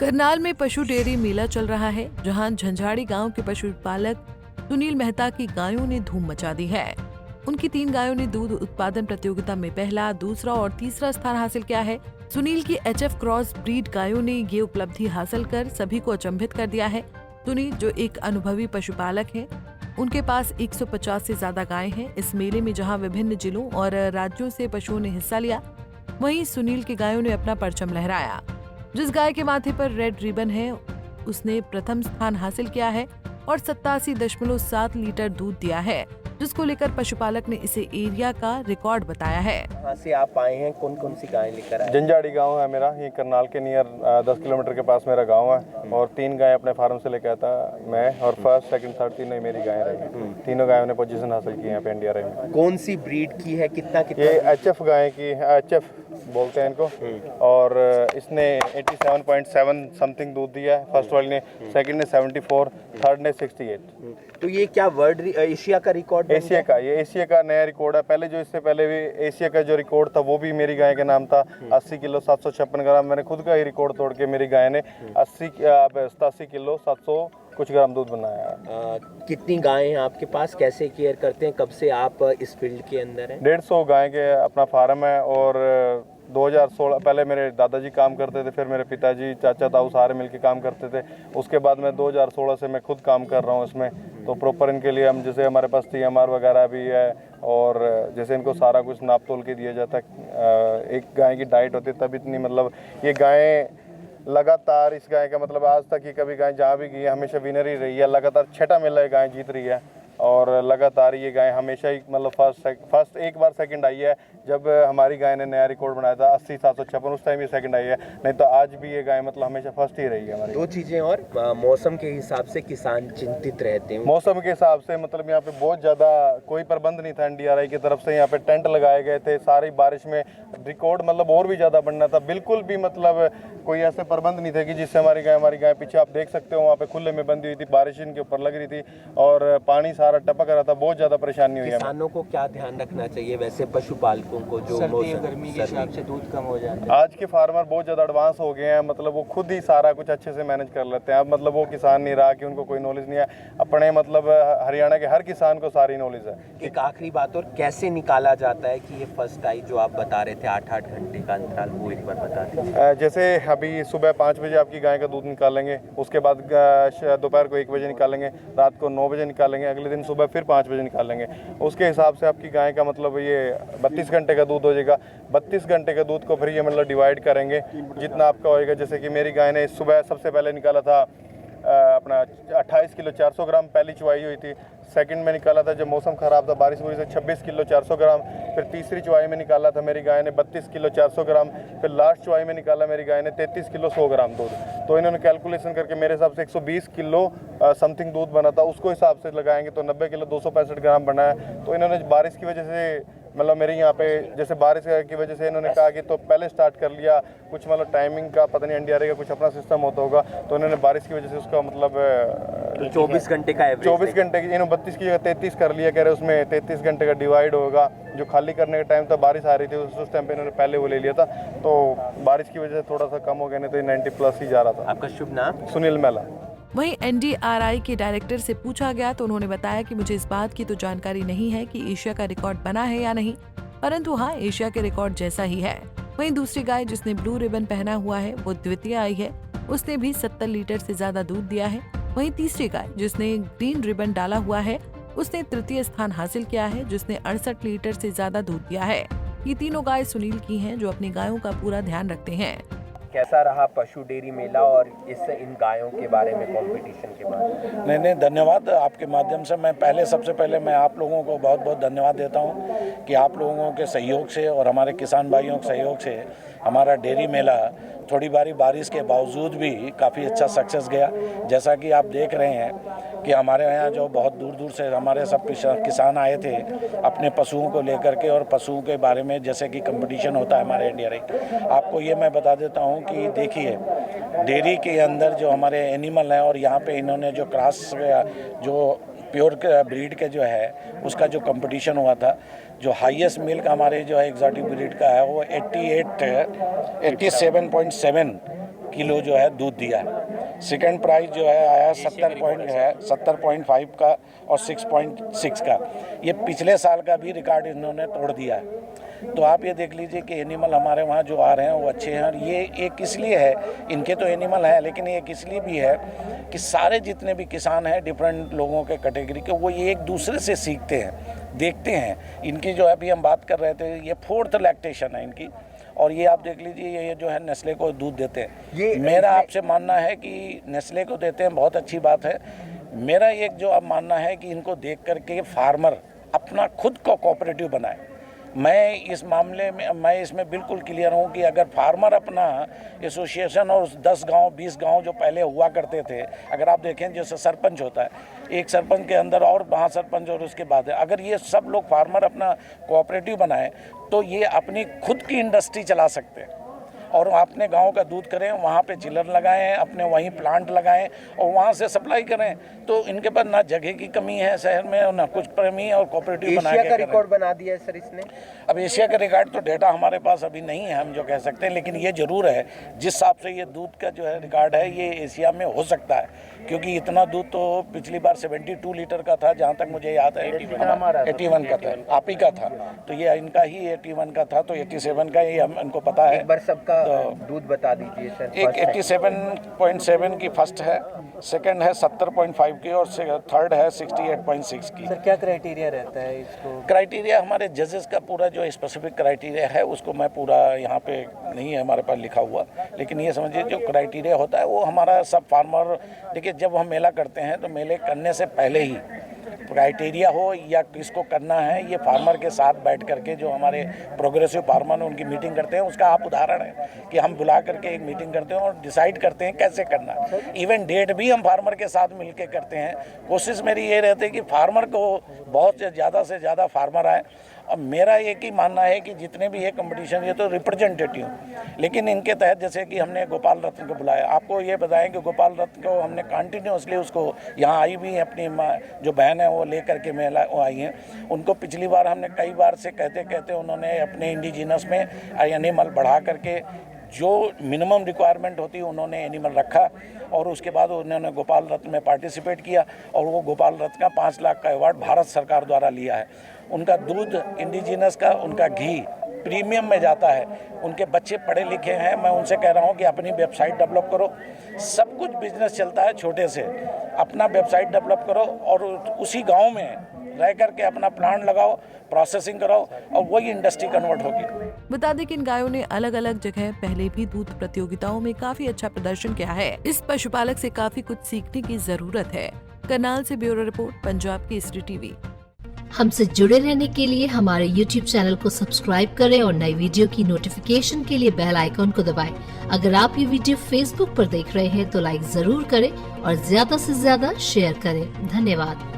करनाल में पशु डेयरी मेला चल रहा है, जहां झंझाड़ी गांव के पशुपालक सुनील मेहता की गायों ने धूम मचा दी है। उनकी 3 गायों ने दूध उत्पादन प्रतियोगिता में पहला, दूसरा और तीसरा स्थान हासिल किया है। सुनील की HF क्रॉस ब्रीड गायों ने ये उपलब्धि हासिल कर सभी को अचंभित कर दिया है। सुनील, जो एक अनुभवी पशुपालक हैं, उनके पास 150 से ज्यादा गायें हैं। इस मेले में जहां विभिन्न जिलों और राज्यों से पशुओं ने हिस्सा लिया, वहीं सुनील की गायों ने अपना परचम लहराया। जिस गाय के माथे पर रेड रिबन है, उसने प्रथम स्थान हासिल किया है और 87.7 लीटर दूध दिया है, जिसको लेकर पशुपालक ने इसे एरिया का रिकॉर्ड बताया है। कहाँ से आप आए हैं, कौन कौन सी गायें लेकर आए? झंझाड़ी गांव है मेरा, ये करनाल के नियर 10 किलोमीटर के पास मेरा गांव है और 3 गायें अपने फार्म से लेकर आता मैं, और फर्स्ट सेकंड थर्ड तीनों मेरी गायें रही। तीनों गायों ने पोजीशन हासिल की है पे इंडिया रही में। कौन सी ब्रीड की है, कितना ये HF गाय की, HF बोलते हैं इनको, और इसने 87.7 समथिंग दूध दिया है। फर्स्ट वाली ने, सेकंड ने 74, थर्ड ने 68। तो ये क्या वर्ल्ड एशिया का रिकॉर्ड? एशिया का, ये एशिया का नया रिकॉर्ड है। पहले जो इससे पहले भी एशिया का जो रिकॉर्ड था वो भी मेरी गाय के नाम था, 80 किलो 756 ग्राम। मैंने खुद का ही रिकॉर्ड तोड़ के मेरी गाय ने 87 किलो 700 कुछ ग्राम दूध बनाया है। कितनी गायें हैं आपके पास, कैसे केयर करते हैं, कब से आप इस फील्ड के अंदर हैं? 150 गाय के अपना फार्म है, और 2016 पहले मेरे दादाजी काम करते थे, फिर मेरे पिताजी, चाचा, ताऊ सारे मिलके काम करते थे। उसके बाद मैं 2016 से मैं खुद काम कर रहा हूँ इसमें। तो प्रॉपर इनके लिए हम, जैसे हमारे पास TMR वगैरह भी है, और जैसे इनको सारा कुछ नाप तोल के दिया जाता है। एक गाय की डाइट होती है तब इतनी, मतलब ये गायें लगातार, इस गाय का मतलब आज तक ये कभी गाय जहाँ भी गई है हमेशा विनर ही रही है। लगातार 6ठा मेला ये गाय जीत रही है, और लगातार ये गाय हमेशा ही मतलब फर्स्ट एक बार सेकंड आई है। जब हमारी गाय ने नया रिकॉर्ड बनाया था 80,756, उस टाइम ये सेकंड आई है, नहीं तो आज भी ये गाय मतलब हमेशा फर्स्ट ही रही है हमारी। 2 चीज़ें और, मौसम के हिसाब से किसान चिंतित रहते हैं। मौसम के हिसाब से मतलब यहाँ पे बहुत ज़्यादा कोई प्रबंध नहीं था NDRI की तरफ से। यहाँ पे टेंट लगाए गए थे, सारी बारिश में रिकॉर्ड मतलब और भी ज़्यादा बनना था। बिल्कुल भी मतलब कोई ऐसे प्रबंध नहीं थे कि जिससे हमारी गाय पीछे आप देख सकते हो वहाँ पे खुले में बंधी हुई थी, बारिश इनके ऊपर लग रही थी और पानी सारा टपक रहा था। बहुत ज़्यादा परेशानी हुई है। किसानों को क्या ध्यान रखना चाहिए वैसे, पशुपालकों को, जो सर्दी गर्मी के हिसाब से दूध कम हो जाता है? आज के फार्मर बहुत ज़्यादा एडवांस हो गए हैं, मतलब वो खुद ही सारा कुछ अच्छे से मैनेज कर लेते हैं। अब मतलब वो किसान नहीं रहा कि उनको कोई नॉलेज नहीं है। अपने मतलब हरियाणा के हर किसान को सारी नॉलेज है। एक आखिरी बात, और कैसे निकाला जाता है कि ये फर्स्ट आई जो आप बता रहे थे 8-8 घंटे का अंतराल, वो एक बार बता दें। जैसे अभी सुबह 5 बजे आपकी गाय का दूध निकालेंगे, उसके बाद दोपहर को 1 बजे निकालेंगे, रात को 9 बजे निकालेंगे, अगले दिन सुबह फिर 5 बजे निकालेंगे। उसके हिसाब से आपकी गाय का मतलब ये 32 घंटे का दूध हो जाएगा। 32 घंटे के दूध को फिर ये मतलब डिवाइड करेंगे जितना आपका होएगा। जैसे कि मेरी गाय ने सुबह सबसे पहले निकाला था अपना 28 किलो 400 ग्राम, पहली चुवाई हुई थी। सेकंड में निकाला था जब मौसम ख़राब था, बारिश हुई से 26 किलो 400 ग्राम। फिर तीसरी चुवाई में निकाला था मेरी गाय ने 32 किलो 400 ग्राम। फिर लास्ट चुवाई में निकाला मेरी गाय ने 33 किलो 100 ग्राम दूध। तो इन्होंने कैलकुलेशन करके मेरे हिसाब से 120 किलो समथिंग दूध बना था। उसको हिसाब से लगाएंगे तो 90 किलो 265 ग्राम बना है। तो इन्होंने बारिश की वजह से मतलब मेरे यहाँ पे जैसे बारिश की वजह से इन्होंने कहा कि तो पहले स्टार्ट कर लिया, कुछ मतलब टाइमिंग का पता नहीं, NDRI का कुछ अपना सिस्टम होता होगा, तो इन्होंने बारिश की वजह से उसका मतलब 24 घंटे का एवरेज, 24 घंटे की, इन्होंने 32 की जगह 33 कर लिया। कह रहे उसमें 33 घंटे का डिवाइड होगा। जो खाली करने का टाइम था, बारिश आ रही थी उस टाइम पे इन्होंने पहले वो ले लिया था, तो बारिश की वजह से थोड़ा सा कम हो गया, नहीं तो 90+ ही जा रहा था। आपका शुभ नाम? सुनील मेहता। वहीं NDRI के डायरेक्टर से पूछा गया तो उन्होंने बताया कि मुझे इस बात की तो जानकारी नहीं है कि एशिया का रिकॉर्ड बना है या नहीं, परंतु हाँ, एशिया के रिकॉर्ड जैसा ही है। वहीं दूसरी गाय जिसने ब्लू रिबन पहना हुआ है वो द्वितीय आई है, उसने भी 70 लीटर से ज्यादा दूध दिया है। वहीं तीसरी गाय जिसने ग्रीन रिबन डाला हुआ है, उसने तृतीय स्थान हासिल किया है, जिसने 68 लीटर से ज्यादा दूध दिया है। ये तीनों गाय सुनील की हैं, जो अपनी गायों का पूरा ध्यान रखते हैं। कैसा रहा पशु डेयरी मेला और इन गायों के बारे में कंपटीशन के बाद? नहीं, धन्यवाद। आपके माध्यम से मैं सबसे पहले मैं आप लोगों को बहुत बहुत धन्यवाद देता हूं कि आप लोगों के सहयोग से और हमारे किसान भाइयों के सहयोग से हमारा डेयरी मेला थोड़ी बारिश के बावजूद भी काफ़ी अच्छा सक्सेस गया। जैसा कि आप देख रहे हैं कि हमारे यहाँ जो बहुत दूर दूर से हमारे सब किसान आए थे अपने पशुओं को लेकर के, और पशुओं के बारे में जैसे कि कंपटीशन होता है हमारे NDRI। आपको ये मैं बता देता हूँ कि देखिए, डेयरी के अंदर जो हमारे एनिमल हैं, और यहाँ पे इन्होंने जो क्रॉस जो प्योर ब्रीड के जो है उसका जो कंपटीशन हुआ था, जो हाईएस्ट मिल्क हमारे जो है एग्जॉटिक ब्रीड का है वो 87.7 किलो जो है दूध दिया है। सेकंड प्राइस जो है आया 70.5 का और 6.6 का। ये पिछले साल का भी रिकॉर्ड इन्होंने तोड़ दिया है। तो आप ये देख लीजिए कि एनिमल हमारे वहाँ जो आ रहे हैं वो अच्छे हैं। और ये एक इसलिए है, इनके तो एनिमल है, लेकिन एक इसलिए भी है कि सारे जितने भी किसान हैं डिफरेंट लोगों के कैटेगरी के, वो ये एक दूसरे से सीखते हैं, देखते हैं। इनकी जो अभी हम बात कर रहे थे, ये 4th लैक्टेशन है इनकी। और ये आप देख लीजिए, ये जो है नेस्ले को दूध देते हैं। मेरा आपसे मानना है कि नेस्ले को देते हैं, बहुत अच्छी बात है। मेरा एक जो अब मानना है कि इनको देख करके फार्मर अपना खुद को कोऑपरेटिव बनाए। मैं इस मामले में, मैं इसमें बिल्कुल क्लियर हूँ कि अगर फार्मर अपना एसोसिएशन और 10 गांव 20 गांव जो पहले हुआ करते थे, अगर आप देखें जैसे सरपंच होता है, एक सरपंच के अंदर और महासरपंच और उसके बाद है, अगर ये सब लोग फार्मर अपना कोऑपरेटिव बनाए तो ये अपनी खुद की इंडस्ट्री चला सकते हैं। और अपने गांव का दूध करें, वहाँ पे चिलर लगाएं, अपने वहीं प्लांट लगाएं और वहाँ से सप्लाई करें। तो इनके पास ना जगह की कमी है शहर में और ना कुछ कमी है, और कोऑपरेटिव बना के एशिया का रिकॉर्ड बना दिया है सर इसने। अब एशिया का रिकॉर्ड तो डेटा हमारे पास अभी नहीं है, हम जो कह सकते हैं, लेकिन ये जरूर है जिस हिसाब से ये दूध का जो है रिकॉर्ड है, ये एशिया में हो सकता है। क्योंकि इतना दूध तो पिछली बार 72 लीटर का था, जहाँ तक मुझे याद है 81 का था, आप ही का था। तो ये इनका ही 81 का था, तो 87 का ये हम इनको पता है। एक बार सबका दूध बता दीजिए सर। एक 87.7 की फर्स्ट है, सेकंड है 70.5 की और थर्ड है 68.6 की। सर क्या क्राइटेरिया रहता है इसको? क्राइटेरिया हमारे जजेस का पूरा जो स्पेसिफिक क्राइटेरिया है उसको मैं पूरा यहाँ पे नहीं है हमारे पास लिखा हुआ, लेकिन ये समझिए जो क्राइटेरिया होता है वो हमारा सब फार्मर, देखिए जब हम मेला करते हैं तो मेले करने से पहले ही क्राइटेरिया हो या किसको करना है, ये फार्मर के साथ बैठ करके जो हमारे प्रोग्रेसिव फार्मर उनकी मीटिंग करते हैं, उसका आप उदाहरण है कि हम बुला करके एक मीटिंग करते हैं और डिसाइड करते हैं कैसे करना है। इवन डेट भी हम फार्मर के साथ मिलकर करते हैं। कोशिश मेरी ये रहती है कि फार्मर को बहुत से ज़्यादा फार्मर आए। अब मेरा एक ही मानना है कि जितने भी ये कंपटीशन, ये तो रिप्रेजेंटेटिव, लेकिन इनके तहत जैसे कि हमने गोपाल रत्न को बुलाया, आपको ये बताएं कि गोपाल रत्न को हमने कंटिन्यूसली उसको यहाँ आई भी अपनी जो बहन है वो लेकर के मेला वो आई हैं। उनको पिछली बार हमने कई बार से कहते कहते उन्होंने अपने इंडिजिनस में एनिमल बढ़ा करके जो मिनिमम रिक्वायरमेंट होती है उन्होंने एनिमल रखा, और उसके बाद उन्होंने गोपाल रत्न में पार्टिसिपेट किया और वो गोपाल रत्न का 5 लाख का अवार्ड भारत सरकार द्वारा लिया है। उनका दूध इंडिजिनस का, उनका घी प्रीमियम में जाता है। उनके बच्चे पढ़े लिखे हैं, मैं उनसे कह रहा हूँ कि अपनी वेबसाइट डेवलप करो। सब कुछ बिजनेस चलता है छोटे से, अपना वेबसाइट डेवलप करो और उसी गांव में रह करके अपना प्लांट लगाओ, प्रोसेसिंग कराओ और वही इंडस्ट्री कन्वर्ट होगी। बता दें कि इन गायों ने अलग अलग जगह पहले भी दूध प्रतियोगिताओं में काफी अच्छा प्रदर्शन किया है। इस पशुपालक से काफी कुछ सीखने की जरूरत है। करनाल से bureau report, Punjab Kesari TV. हमसे जुड़े रहने के लिए हमारे YouTube चैनल को सब्सक्राइब करें और नई वीडियो की नोटिफिकेशन के लिए बेल आइकॉन को दबाएं। अगर आप ये वीडियो Facebook पर देख रहे हैं तो लाइक जरूर करें और ज्यादा से ज्यादा शेयर करें। धन्यवाद।